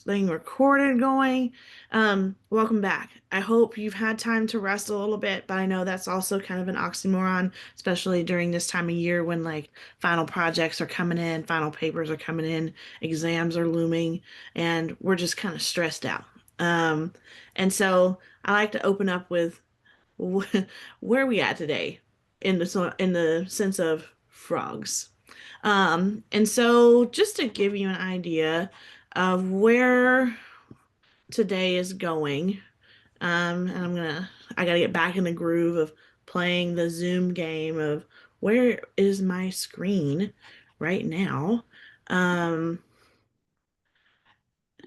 thing recorded going. Welcome back. I hope you've had time to rest a little bit, but I know that's also kind of an oxymoron, especially during this time of year when like final projects are coming in, final papers are coming in, exams are looming, and we're just kind of stressed out. Um, and so I like to open up with where are we at today in the sense of frogs. And so just to give you an idea of where today is going, and I gotta get back in the groove of playing the Zoom game of where is my screen right now. Um,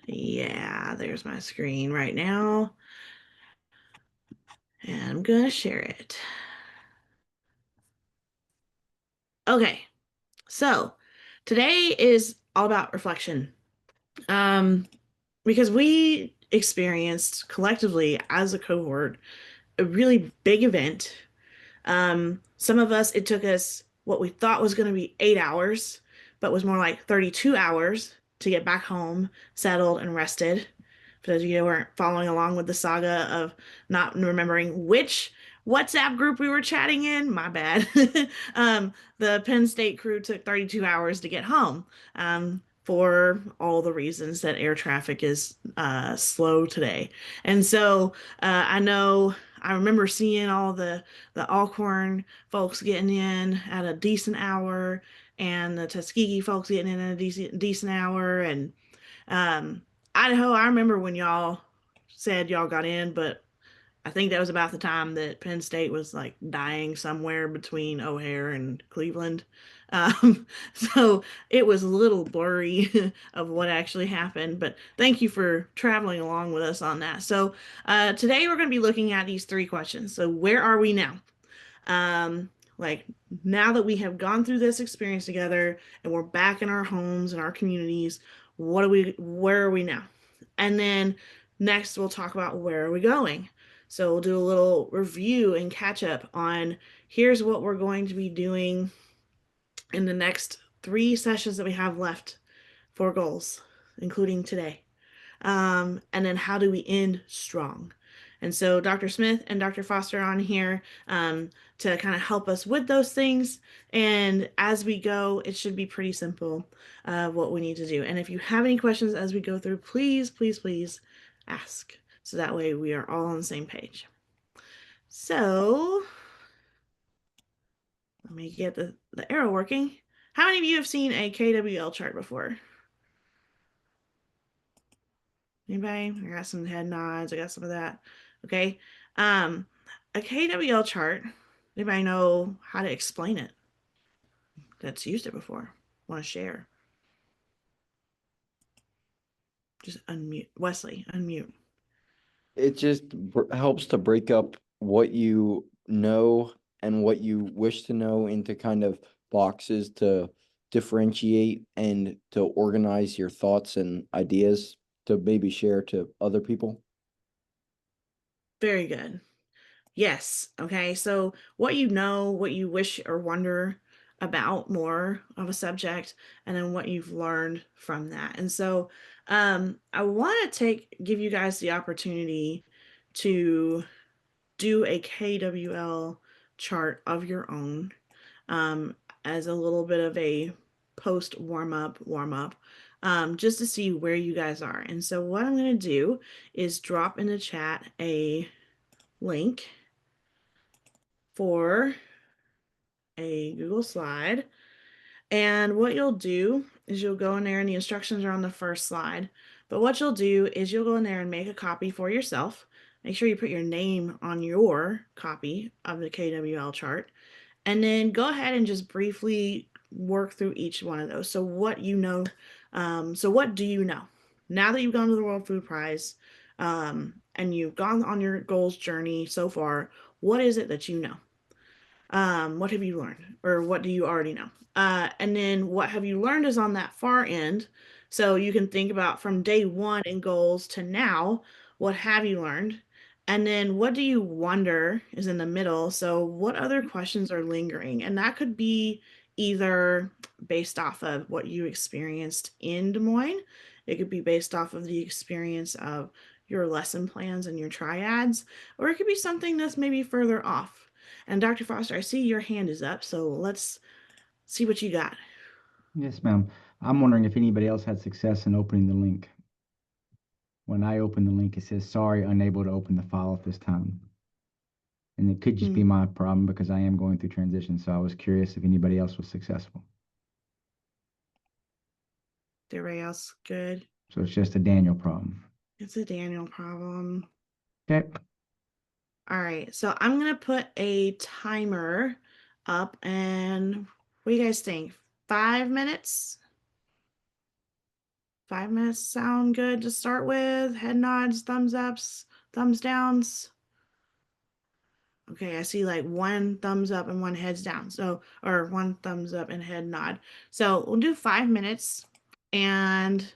yeah, there's my screen right now, and I'm gonna share it. Okay, so today is all about reflection. Um, because we experienced collectively as a cohort a really big event. Some of us, it took us what we thought was going to be 8 hours, but was more like 32 hours to get back home, settled, and rested. For those of you who weren't following along with the saga of not remembering which WhatsApp group we were chatting in, my bad. The Penn State crew took 32 hours to get home. For all the reasons that air traffic is slow today. And so I know I remember seeing all the Alcorn folks getting in at a decent hour and the Tuskegee folks getting in at a decent hour. And um, Idaho, I remember when y'all said y'all got in, but I think that was about the time that Penn State was like dying somewhere between O'Hare and Cleveland. Um, so it was a little blurry of what actually happened, but thank you for traveling along with us on that. So today we're going to be looking at these three questions. So where are we now? Like now that we have gone through this experience together and we're back in our homes and our communities, where are we now? And then next we'll talk about where are we going. So we'll do a little review and catch up on here's what we're going to be doing in the next three sessions that we have left for goals, including today. And then how do we end strong? And so Dr. Smith and Dr. Foster are on here to kind of help us with those things. And as we go, it should be pretty simple what we need to do. And if you have any questions as we go through, please, please, please ask. So that way we are all on the same page. So let me get the arrow working. How many of you have seen a KWL chart before? Anybody? I got some head nods. I got some of that. Okay. Um, a KWL chart. Anybody know how to explain it? That's used it before. Want to share? Just unmute. Wesley, unmute. It just helps to break up what you know and what you wish to know into kind of boxes to differentiate and to organize your thoughts and ideas to maybe share to other people. Very good. Yes. Okay. So what you know, what you wish or wonder about more of a subject, and then what you've learned from that. And so I want to give you guys the opportunity to do a KWL chart of your own um, as a little bit of a post warm up, just to see where you guys are. And so what I'm going to do is drop in the chat a link for a Google slide. And what you'll do is you'll go in there and the instructions are on the first slide. But what you'll do is you'll go in there and make a copy for yourself. Make sure you put your name on your copy of the KWL chart. And then go ahead and just briefly work through each one of those. So what you know, so what do you know? Now that you've gone to the World Food Prize, and you've gone on your goals journey so far, what is it that you know? What have you learned? Or what do you already know? And then what have you learned is on that far end. So you can think about from day one in goals to now, what have you learned? And then what do you wonder is in the middle. So what other questions are lingering? And that could be either based off of what you experienced in Des Moines It could be based off of the experience of your lesson plans and your triads, or it could be something that's maybe further off. And Dr. Foster, I see your hand is up, so let's see what you got. Yes, ma'am. I'm wondering if anybody else had success in opening the link. When I open the link, it says, sorry, unable to open the file at this time. And it could just be Hmm, my problem because I am going through transition. So I was curious if anybody else was successful. everybody else good? So it's just a Daniel problem. It's a Daniel problem. Okay. All right, so I'm gonna put a timer up, and what do you guys think? 5 minutes? 5 minutes sound good to start with? Head nods, thumbs ups, thumbs downs. Okay, I see like one thumbs up and one heads down. So, or one thumbs up and head nod. So we'll do 5 minutes, and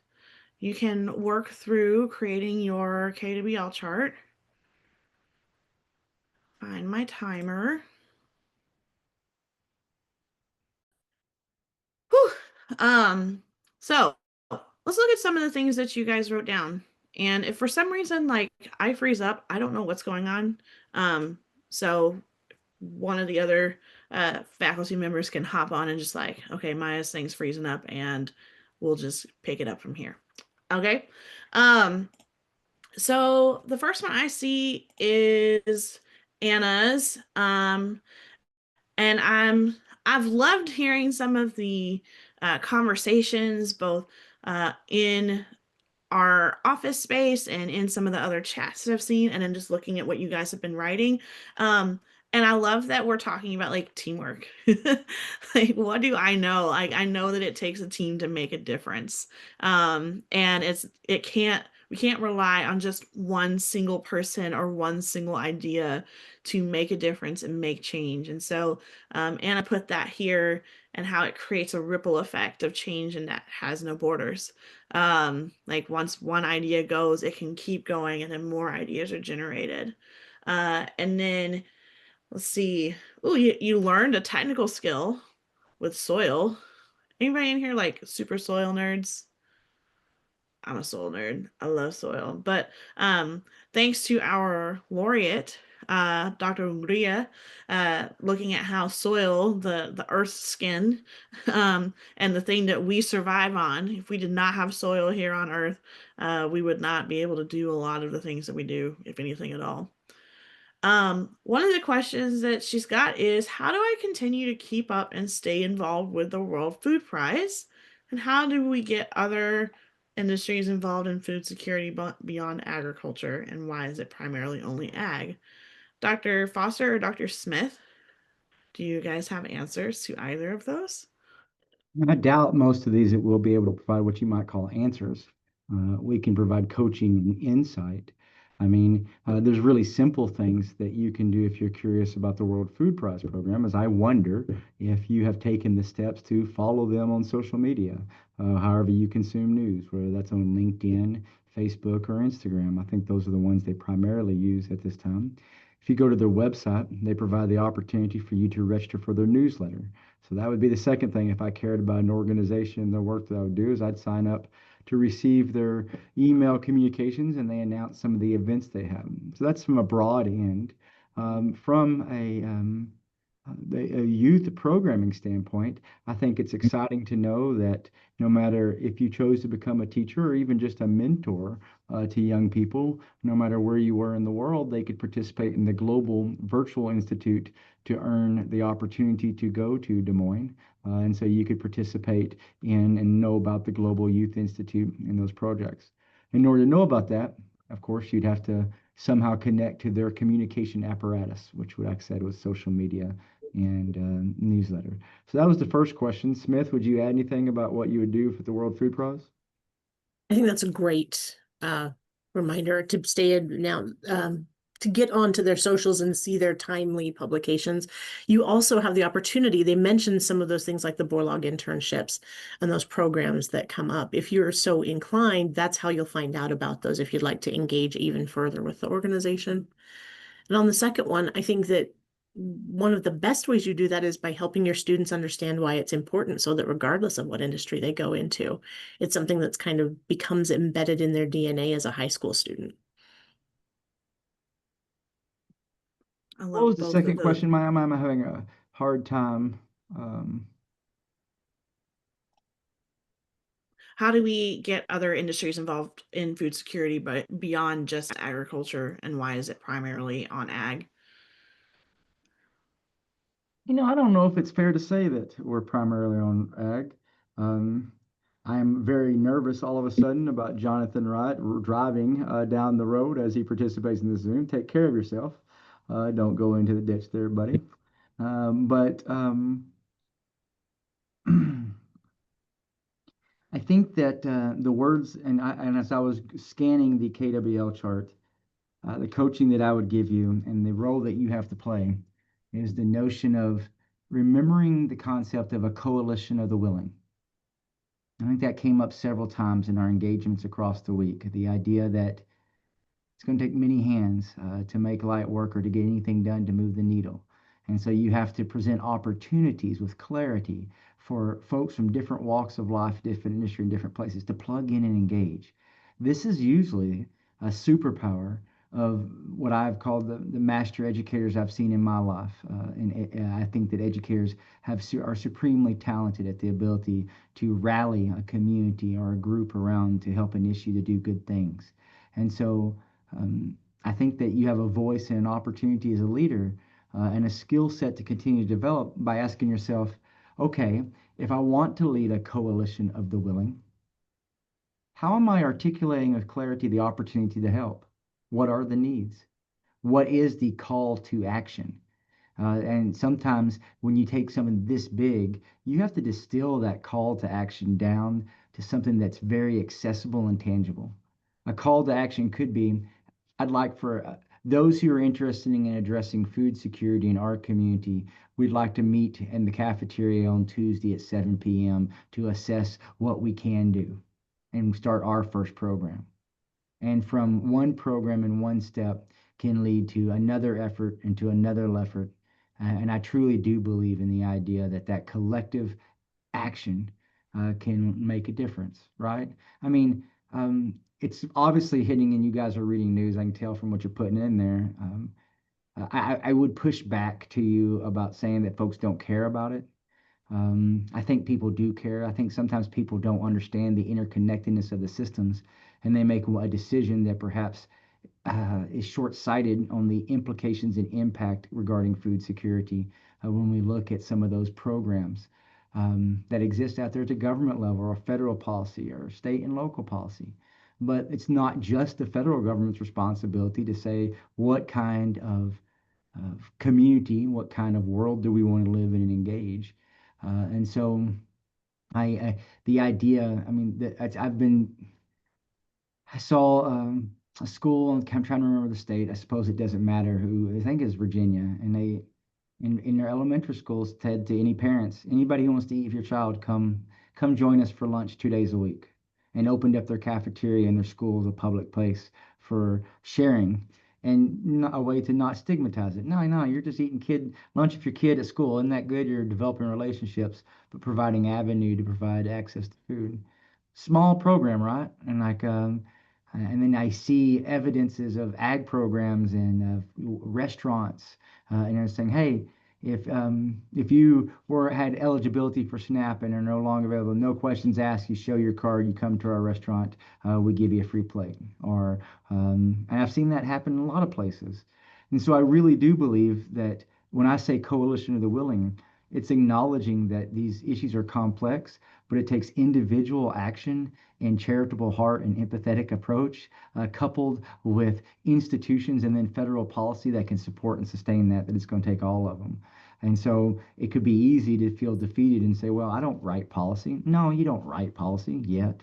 you can work through creating your K to BL chart. Find my timer. Whew. So let's look at some of the things that you guys wrote down. And if for some reason like I freeze up, I don't know what's going on. So one of the other faculty members can hop on and just like, okay, Maya's thing's freezing up, and we'll just pick it up from here. Okay. Um, so the first one I see is Anna's. And I've loved hearing some of the conversations both in our office space and in some of the other chats that I've seen, and then just looking at what you guys have been writing. Um, and I love that we're talking about like teamwork. Like, what do I know? Like, I know that it takes a team to make a difference. And it can't we can't rely on just one single person or one single idea to make a difference and make change. And so Anna put that here, and how it creates a ripple effect of change and that has no borders. Like once one idea goes, it can keep going, and then more ideas are generated. And then let's see. Oh, you learned a technical skill with soil. Anybody in here like super soil nerds? I'm a soil nerd. I love soil. But thanks to our laureate, Dr. Ungria, looking at how soil, the earth's skin, and the thing that we survive on, if we did not have soil here on Earth, we would not be able to do a lot of the things that we do, if anything at all. One of the questions that she's got is, how do I continue to keep up and stay involved with the World Food Prize? And how do we get other industries involved in food security beyond agriculture? And why is it primarily only ag? Dr. Foster or Dr. Smith, do you guys have answers to either of those? I doubt most of these that will be able to provide what you might call answers. We can provide coaching and insight. I mean, there's really simple things that you can do if you're curious about the World Food Prize program. As I wonder if you have taken the steps to follow them on social media, however you consume news, whether that's on LinkedIn, Facebook, or Instagram. I think those are the ones they primarily use at this time. If you go to their website, they provide the opportunity for you to register for their newsletter. So that would be the second thing. If I cared about an organization and the work that I would do, is I'd sign up to receive their email communications, and they announce some of the events they have. So that's from a broad end. From a youth programming standpoint, I think it's exciting to know that no matter if you chose to become a teacher or even just a mentor to young people, no matter where you were in the world, they could participate in the Global Virtual Institute to earn the opportunity to go to Des Moines. And so you could participate in and know about the Global Youth Institute and those projects. In order to know about that, of course, you'd have to somehow connect to their communication apparatus, which, like I said, was social media and newsletter. So that was the first question. Smith, would you add anything about what you would do for the World Food Prize? I think that's a great reminder to stay in now, to get onto their socials and see their timely publications. You also have the opportunity, they mentioned some of those things like the Borlaug internships and those programs that come up. If you're so inclined, that's how you'll find out about those if you'd like to engage even further with the organization. And on the second one, I think that one of the best ways you do that is by helping your students understand why it's important so that regardless of what industry they go into, it's something that's kind of becomes embedded in their DNA as a high school student. I What love was the both of second those. question? I'm having a hard time. Um, How do we get other industries involved in food security, but beyond just agriculture, and why is it primarily on ag? I don't know if it's fair to say that we're primarily on ag. Um, I'm very nervous all of a sudden about Jonathan Wright driving down the road as he participates in the Zoom. Take care of yourself. Don't go into the ditch there, buddy. But I think that the words, and as I was scanning the KWL chart, the coaching that I would give you and the role that you have to play is the notion of remembering the concept of a coalition of the willing. I think that came up several times in our engagements across the week. The idea that it's going to take many hands to make light work or to get anything done to move the needle. And so you have to present opportunities with clarity for folks from different walks of life, different industry, and different places to plug in and engage. This is usually a superpower of what I've called the master educators I've seen in my life. And I think that educators are supremely talented at the ability to rally a community or a group around to help an issue to do good things. And so um, I think that you have a voice and an opportunity as a leader and a skill set to continue to develop by asking yourself, okay, if I want to lead a coalition of the willing, how am I articulating with clarity the opportunity to help? What are the needs? What is the call to action? And sometimes when you take something this big, you have to distill that call to action down to something that's very accessible and tangible. A call to action could be, I'd like for those who are interested in addressing food security in our community, we'd like to meet in the cafeteria on Tuesday at 7 p.m. to assess what we can do and start our first program. And from one program and one step can lead to another effort and to another effort. And I truly do believe in the idea that that collective action can make a difference, right? I mean, it's obviously hitting, and you guys are reading news. I can tell from what you're putting in there. I would push back to you about saying that folks don't care about it. I think people do care. I think sometimes people don't understand the interconnectedness of the systems, and they make a decision that perhaps is short-sighted on the implications and impact regarding food security when we look at some of those programs that exist out there at the government level or federal policy or state and local policy. But it's not just the federal government's responsibility to say what kind of community, what kind of world do we want to live in and engage. And so the idea, I mean, I've been I saw a school, I'm trying to remember the state. I suppose it doesn't matter who, I think it's Virginia. And in their elementary schools, said to any parents, anybody who wants to eat with your child, come join us for lunch 2 days a week. And opened up their cafeteria in their school as a public place for sharing and not a way to not stigmatize it. No, no, you're just eating kid lunch with your kid at school. Isn't that good? You're developing relationships, but providing avenue to provide access to food. Small program, right? And then I see evidences of ag programs and restaurants, and they're saying, hey, if you were had eligibility for SNAP and are no longer available, no questions asked. You show your card, you come to our restaurant, we give you a free plate. And I've seen that happen in a lot of places. And so I really do believe that when I say coalition of the willing, it's acknowledging that these issues are complex, but it takes individual action and charitable heart and empathetic approach, coupled with institutions and then federal policy that can support and sustain that it's going to take all of them. And so it could be easy to feel defeated and say, well, I don't write policy. No, you don't write policy yet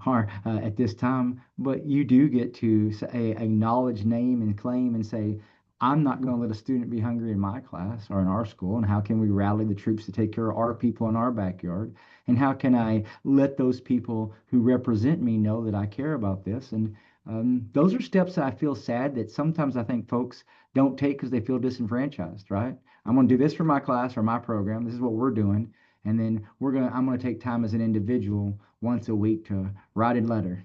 or at this time, but you do get to say, acknowledge, name, and claim and say, I'm not going to let a student be hungry in my class or in our school. And how can we rally the troops to take care of our people in our backyard? And how can I let those people who represent me know that I care about this? And those are steps that I feel sad that sometimes I think folks don't take because they feel disenfranchised, right? I'm going to do this for my class or my program. This is what we're doing. And then I'm going to take time as an individual once a week to write a letter,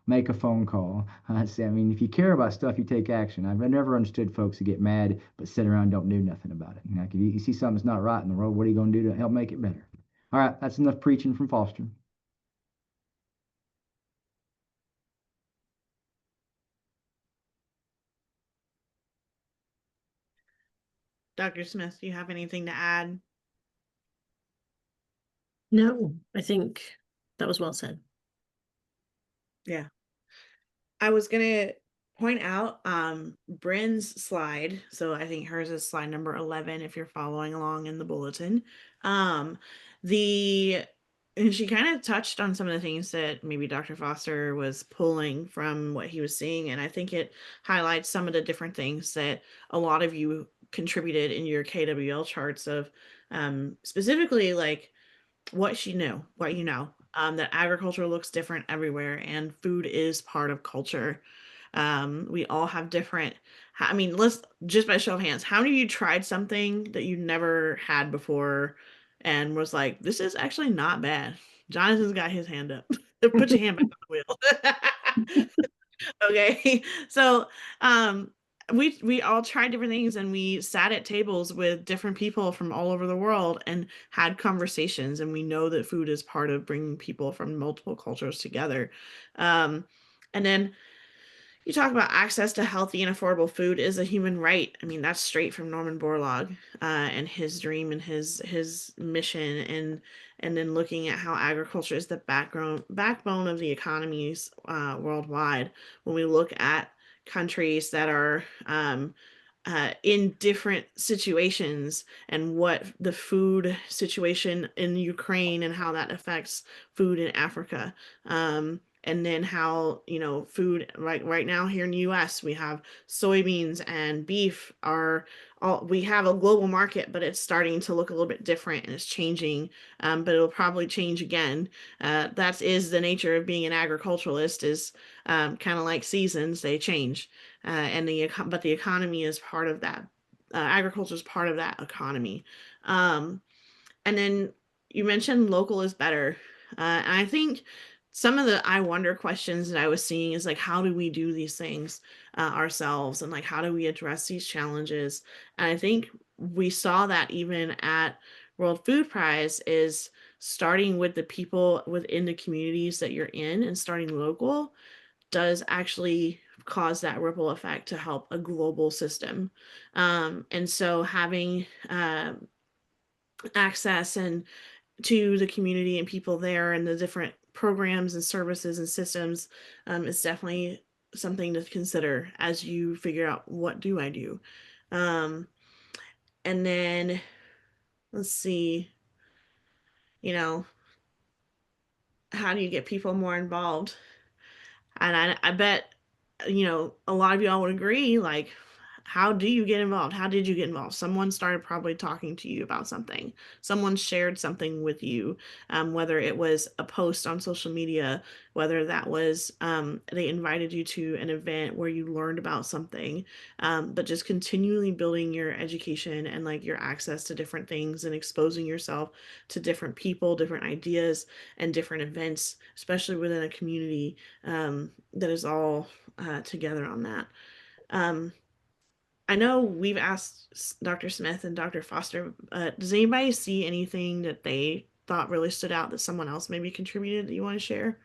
make a phone call. I mean, if you care about stuff, you take action. I've never understood folks who get mad but sit around and don't do nothing about it. Like if you see something that's not right in the world, what are you going to do to help make it better? All right, that's enough preaching from Foster. Dr. Smith, do you have anything to add? No, I think that was well said. Yeah. I was gonna point out Bryn's slide. So I think hers is slide number 11 if you're following along in the bulletin. Um the and she kind of touched on some of the things that maybe Dr. Foster was pulling from what he was seeing, and I think it highlights some of the different things that a lot of you contributed in your KWL charts of specifically like what you know, that agriculture looks different everywhere and food is part of culture. We all have different, I mean, let's just by show of hands, how many of you tried something that you never had before and was like, this is actually not bad? Jonathan's got his hand up. Put your hand back on the wheel. Okay. So, um, we all tried different things and we sat at tables with different people from all over the world and had conversations, and we know that food is part of bringing people from multiple cultures together. Um, and then you talk about access to healthy and affordable food is a human right. I mean, that's straight from Norman Borlaug, and his dream and his mission, and then looking at how agriculture is the backbone of the economies worldwide. When we look at countries that are in different situations and what the food situation in Ukraine and how that affects food in Africa. And then how, you know, food right now here in the US, we have soybeans and beef are all, we have a global market, but it's starting to look a little bit different and it's changing. But it'll probably change again. That is the nature of being an agriculturalist is kind of like seasons, they change. And but the economy is part of that. Agriculture is part of that economy. Um, and then you mentioned local is better. And I think some of the I wonder questions that I was seeing is like, how do we do these things ourselves? And like, how do we address these challenges? And I think we saw that even at World Food Prize is starting with the people within the communities that you're in and starting local does actually cause that ripple effect to help a global system. And so having access and to the community and people there and the different programs and services and systems is definitely something to consider as you figure out what do I do. Um, and then let's see, you know, how do you get people more involved? And I bet, you know, a lot of y'all would agree, like, how do you get involved? How did you get involved? Someone started probably talking to you about something. Someone shared something with you, whether it was a post on social media, whether that was they invited you to an event where you learned about something, but just continually building your education and like your access to different things and exposing yourself to different people, different ideas, and different events, especially within a community that is all together on that. Um, I know we've asked Dr. Smith and Dr. Foster, does anybody see anything that they thought really stood out that someone else maybe contributed that you want to share?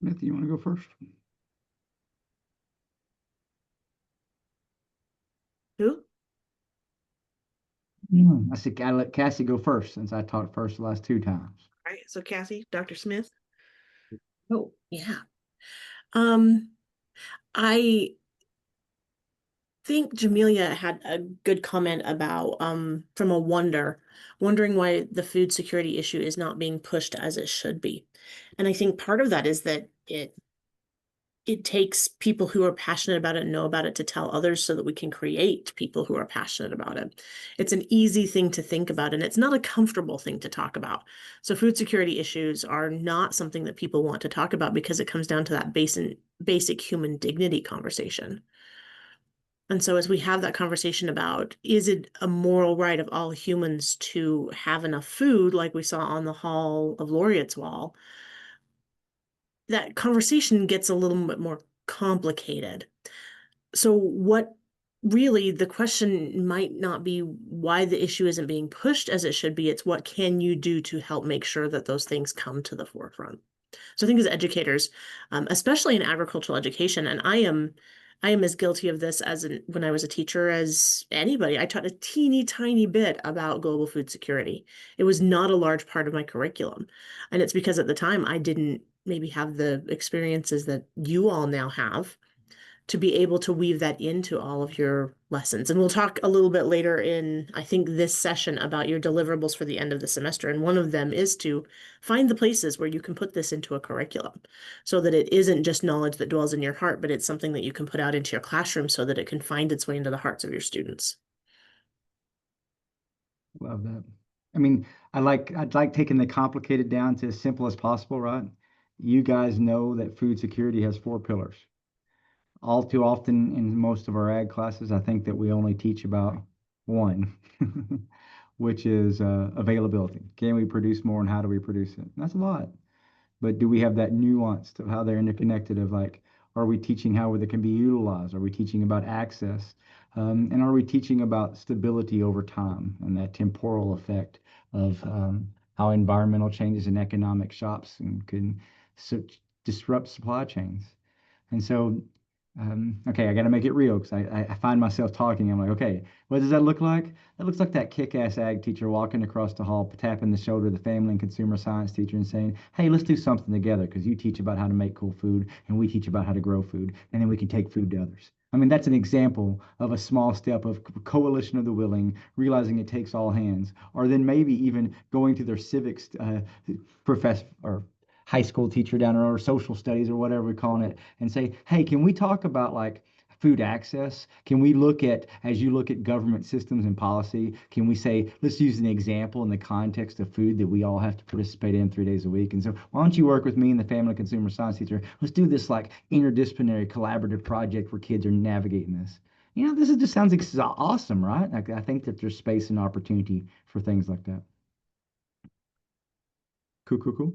Matthew, you want to go first? Who? I said I let Cassie go first since I talked first the last two times. All right, so Cassie, Dr. Smith. Oh, yeah. Um, I think Jamelia had a good comment about from a wondering why the food security issue is not being pushed as it should be. And I think part of that is that it takes people who are passionate about it and know about it to tell others so that we can create people who are passionate about it. It's an easy thing to think about, and it's not a comfortable thing to talk about. So food security issues are not something that people want to talk about because it comes down to that basic human dignity conversation. And so as we have that conversation about, is it a moral right of all humans to have enough food, like we saw on the Hall of Laureates wall, that conversation gets a little bit more complicated. So what really the question might not be why the issue isn't being pushed as it should be. It's what can you do to help make sure that those things come to the forefront. So I think as educators, especially in agricultural education, and I am as guilty of this as when I was a teacher as anybody. I taught a teeny tiny bit about global food security. It was not a large part of my curriculum. And it's because at the time I didn't maybe have the experiences that you all now have to be able to weave that into all of your lessons. And we'll talk a little bit later in, I think, this session about your deliverables for the end of the semester. And one of them is to find the places where you can put this into a curriculum so that it isn't just knowledge that dwells in your heart, but it's something that you can put out into your classroom so that it can find its way into the hearts of your students. Love that. I mean, I'd like taking the complicated down to as simple as possible, right? You guys know that food security has four pillars. All too often in most of our ag classes, I think that we only teach about one, which is availability. Can we produce more and how do we produce it? That's a lot. But do we have that nuance of how they're interconnected of like, are we teaching how they can be utilized? Are we teaching about access? And are we teaching about stability over time and that temporal effect of how environmental changes and economic shocks and can so disrupt supply chains? And so, okay, I got to make it real because I find myself talking. I'm like, okay, what does that look like? That looks like that kick-ass ag teacher walking across the hall, tapping the shoulder of the family and consumer science teacher and saying, hey, let's do something together because you teach about how to make cool food and we teach about how to grow food and then we can take food to others. I mean, that's an example of a small step of coalition of the willing, realizing it takes all hands, or then maybe even going to their civics professor or high school teacher down or social studies or whatever we're calling it and say, hey, can we talk about like food access? Can we look at, as you look at government systems and policy, can we say, let's use an example in the context of food that we all have to participate in 3 days a week? And so why don't you work with me and the family consumer science teacher? Let's do this like interdisciplinary collaborative project where kids are navigating this. You know, this is just sounds awesome, right? Like, I think that there's space and opportunity for things like that. Cool, cool, cool.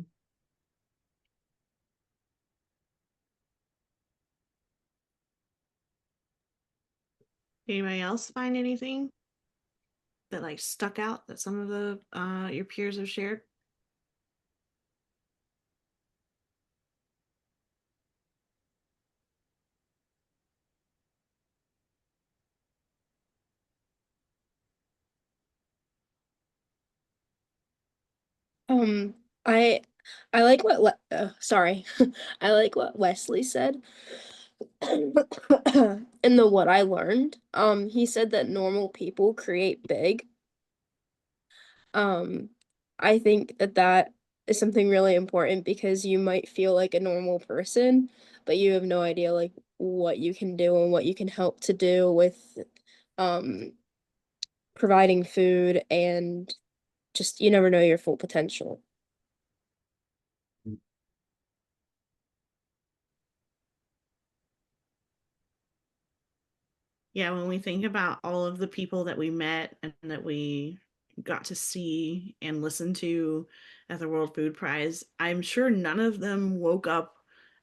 Anybody else find anything that like stuck out that some of the your peers have shared? Um, I I like what sorry. I like what Wesley said. And the what I learned. He said that normal people create big. Um, I think that that is something really important because you might feel like a normal person, but you have no idea like what you can do and what you can help to do with um providing food and just you never know your full potential. Yeah, when we think about all of the people that we met and that we got to see and listen to at the World Food Prize, I'm sure none of them woke up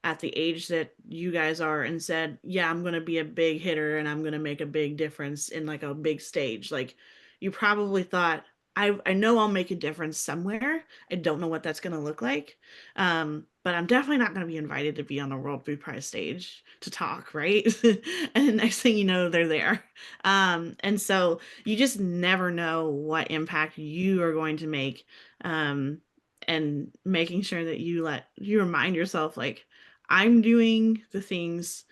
at the age that you guys are and said, yeah, I'm going to be a big hitter and I'm going to make a big difference in like a big stage. Like you probably thought, I know I'll make a difference somewhere. I don't know what that's going to look like. But I'm definitely not going to be invited to be on the World Food Prize stage to talk, right? And the next thing you know, they're there. And so you just never know what impact you are going to make. And making sure that you remind yourself, like, I'm doing the things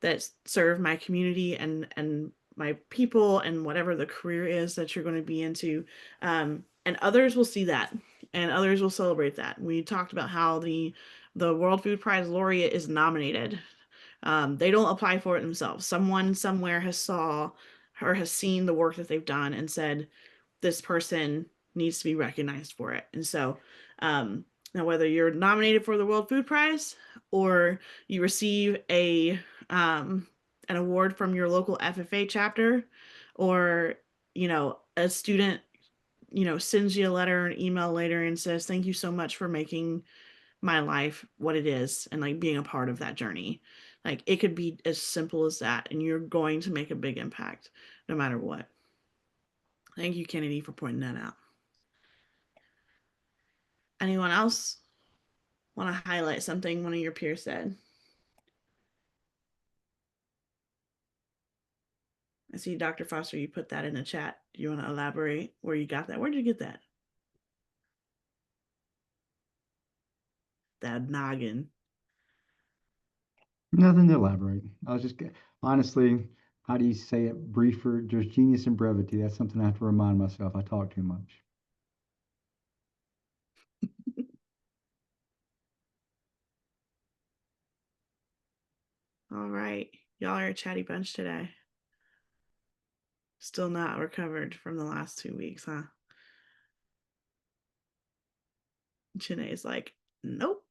that serve my community and my people and whatever the career is that you're going to be into. And others will see that and others will celebrate that. We talked about how the World Food Prize laureate is nominated. They don't apply for it themselves. Someone somewhere has saw or has seen the work that they've done and said, this person needs to be recognized for it. And so, now whether you're nominated for the World Food Prize or you receive an award from your local FFA chapter, or a student sends you a letter or an email later and says, thank you so much for making my life what it is and like being a part of that journey. Like it could be as simple as that, and you're going to make a big impact no matter what. Thank you, Kennedy, for pointing that out. Anyone else want to highlight something one of your peers said? I see Dr. Foster, you put that in the chat. Do you want to elaborate where you got that? Where did you get that? That noggin. Nothing to elaborate. I was just honestly, how do you say it? Briefer. There's genius in brevity. That's something I have to remind myself. I talk too much. All right. Y'all are a chatty bunch today. Still not recovered from the last 2 weeks, huh? Janae's like, nope.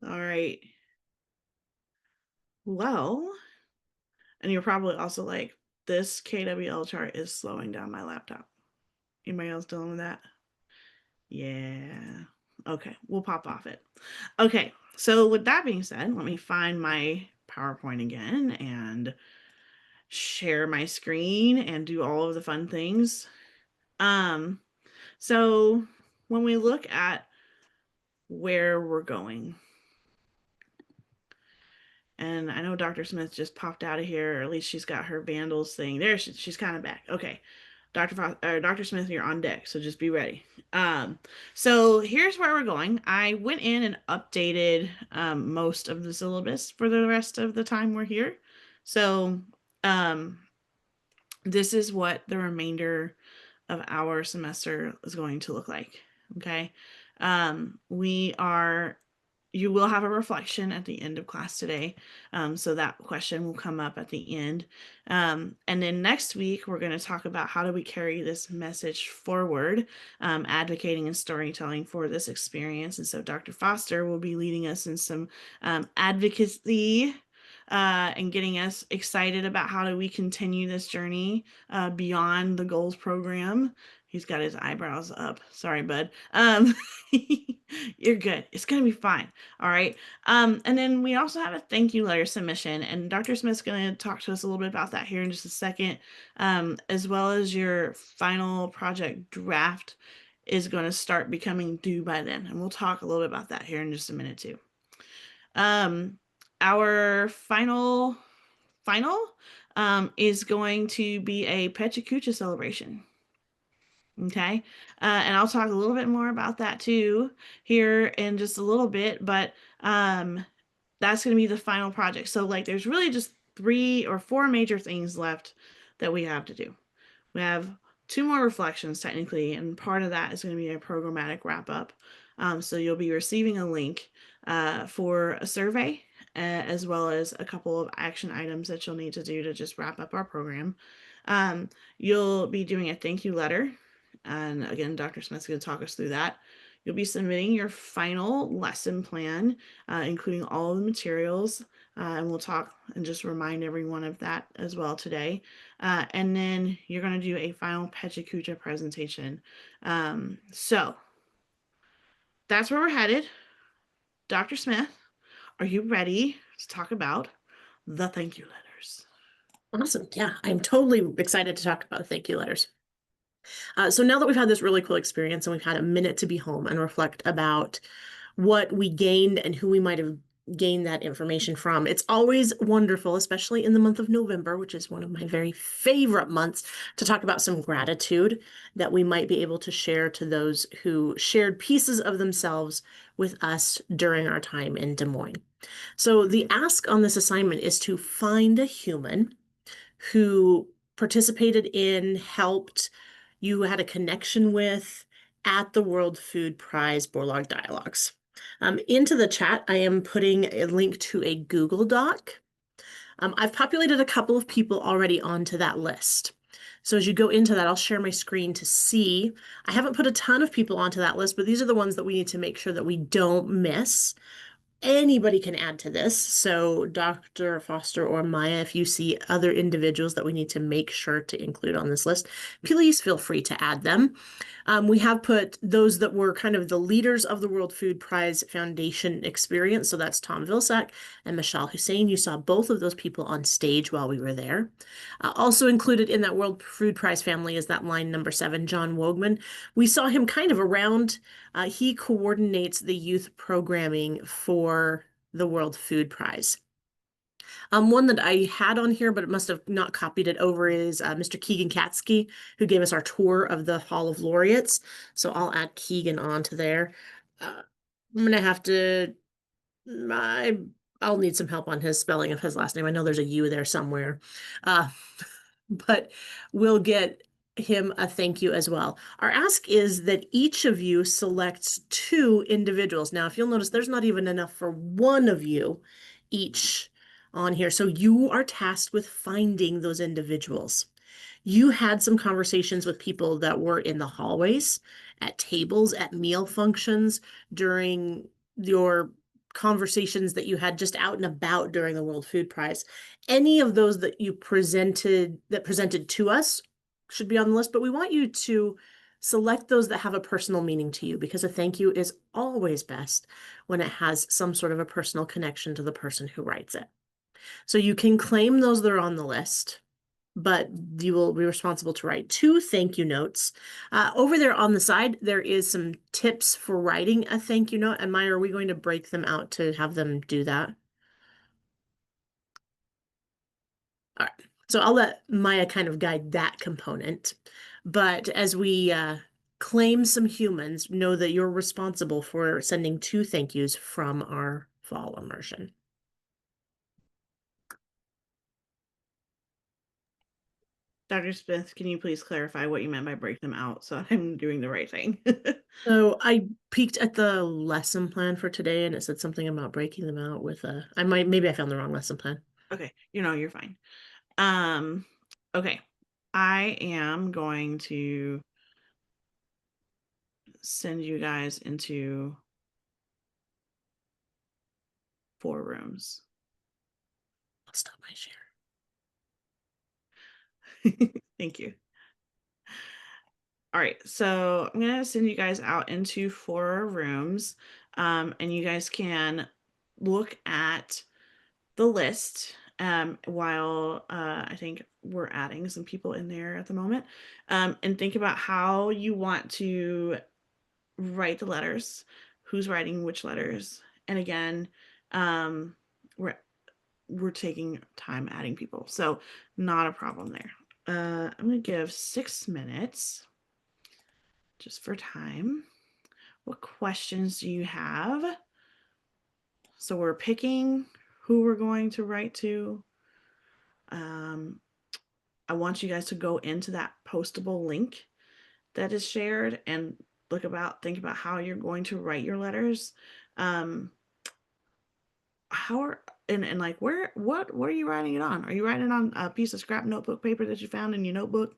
All right. Well, and you're probably also like, this KWL chart is slowing down my laptop. Anybody else dealing with that? Yeah. Okay, we'll pop off it. Okay, so with that being said, let me find my PowerPoint again and share my screen and do all of the fun things. So when we look at where we're going, and I know Dr. Smith just popped out of here, or at least she's got her vandals thing. There, she's kind of back. Okay. Dr. Smith, you're on deck, so just be ready. So here's where we're going. I went in and updated most of the syllabus for the rest of the time we're here. So this is what the remainder of our semester is going to look like. Okay. You will have a reflection at the end of class today. So that question will come up at the end. And then next week, we're going to talk about how do we carry this message forward, advocating and storytelling for this experience. And so Dr. Foster will be leading us in some advocacy and getting us excited about how do we continue this journey beyond the goals program. He's got his eyebrows up. Sorry, bud. You're good. It's going to be fine. All right. And then we also have a thank you letter submission, and Dr. Smith's going to talk to us a little bit about that here in just a second, as well as your final project draft is going to start becoming due by then. And we'll talk a little bit about that here in just a minute too. Our final is going to be a Pechacucha celebration. Okay. And I'll talk a little bit more about that too here in just a little bit, but that's going to be the final project. So like there's really just 3 or 4 major things left that we have to do. We have 2 more reflections technically, and part of that is going to be a programmatic wrap up. So you'll be receiving a link for a survey as well as a couple of action items that you'll need to do to just wrap up our program. You'll be doing a thank you letter. And again, Dr. Smith's going to talk us through that. You'll be submitting your final lesson plan, including all of the materials. And we'll talk and just remind everyone of that as well today. And then you're going to do a final Pechacucha presentation. So that's where we're headed. Dr. Smith, are you ready to talk about the thank you letters? Awesome. Yeah, I'm totally excited to talk about thank you letters. So now that we've had this really cool experience and we've had a minute to be home and reflect about what we gained and who we might have gained that information from, it's always wonderful, especially in the month of November, which is one of my very favorite months, to talk about some gratitude that we might be able to share to those who shared pieces of themselves with us during our time in Des Moines. So the ask on this assignment is to find a human who participated in, helped, you had a connection with at the World Food Prize Borlaug Dialogues. Into the chat, I am putting a link to a Google Doc. I've populated a couple of people already onto that list. So as you go into that, I'll share my screen to see. I haven't put a ton of people onto that list, but these are the ones that we need to make sure that we don't miss. Anybody can add to this. So Dr. Foster or Maya, if you see other individuals that we need to make sure to include on this list, please feel free to add them. We have put those that were kind of the leaders of the World Food Prize Foundation experience. So that's Tom Vilsack and Michelle Hussein. You saw both of those people on stage while we were there. Also included in that World Food Prize family is that line number 7, John Wogman. We saw him kind of around. He coordinates the youth programming for the World Food Prize. One that I had on here, but it must have not copied it over is Mr. Keegan Katsky, who gave us our tour of the Hall of Laureates. So I'll add Keegan onto there. I'm gonna have to, I'll need some help on his spelling of his last name. I know there's a U there somewhere. Uh, but we'll get him a thank you as well. Our ask is that each of you selects 2 individuals. Now, if you'll notice, there's not even enough for one of you each on here. So you are tasked with finding those individuals. You had some conversations with people that were in the hallways, at tables, at meal functions, during your conversations that you had just out and about during the World Food Prize. Any of those that you presented to us should be on the list, but we want you to select those that have a personal meaning to you, because a thank you is always best when it has some sort of a personal connection to the person who writes it. So you can claim those that are on the list, but you will be responsible to write 2 thank you notes. Over there on the side, there is some tips for writing a thank you note. And Maya, are we going to break them out to have them do that? All right. So I'll let Maya kind of guide that component. But as we claim some humans, know that you're responsible for sending 2 thank yous from our fall immersion. Dr. Smith, can you please clarify what you meant by break them out so I'm doing the right thing? So I peeked at the lesson plan for today and it said something about breaking them out with maybe I found the wrong lesson plan. Okay, you're fine. Okay. I am going to send you guys into 4 rooms. I'll stop my share. Thank you. All right, so I'm gonna send you guys out into 4 rooms, and you guys can look at the list while I think we're adding some people in there at the moment, and think about how you want to write the letters, who's writing which letters, and again, we're taking time adding people, so not a problem there. I'm gonna give 6 minutes just for time. What questions do you have? So we're picking who we're going to write to. I want you guys to go into that postable link that is shared and think about how you're going to write your letters. How are and like what are you writing it on? Are you writing it on a piece of scrap notebook paper that you found in your notebook?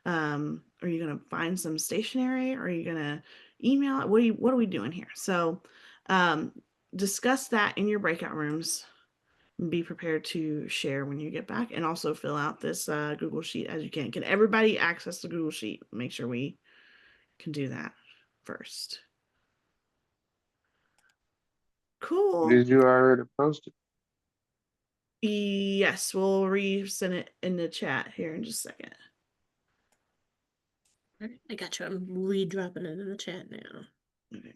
Are you gonna find some stationery? Or are you gonna email it? What are we doing here? So discuss that in your breakout rooms. Be prepared to share when you get back, and also fill out this Google Sheet as you can. Can everybody access the Google Sheet? Make sure we can do that first. Cool. Did you already post it? Yes, we'll resend it in the chat here in just a second. All right, I got you. I'm redropping it in the chat now. Okay.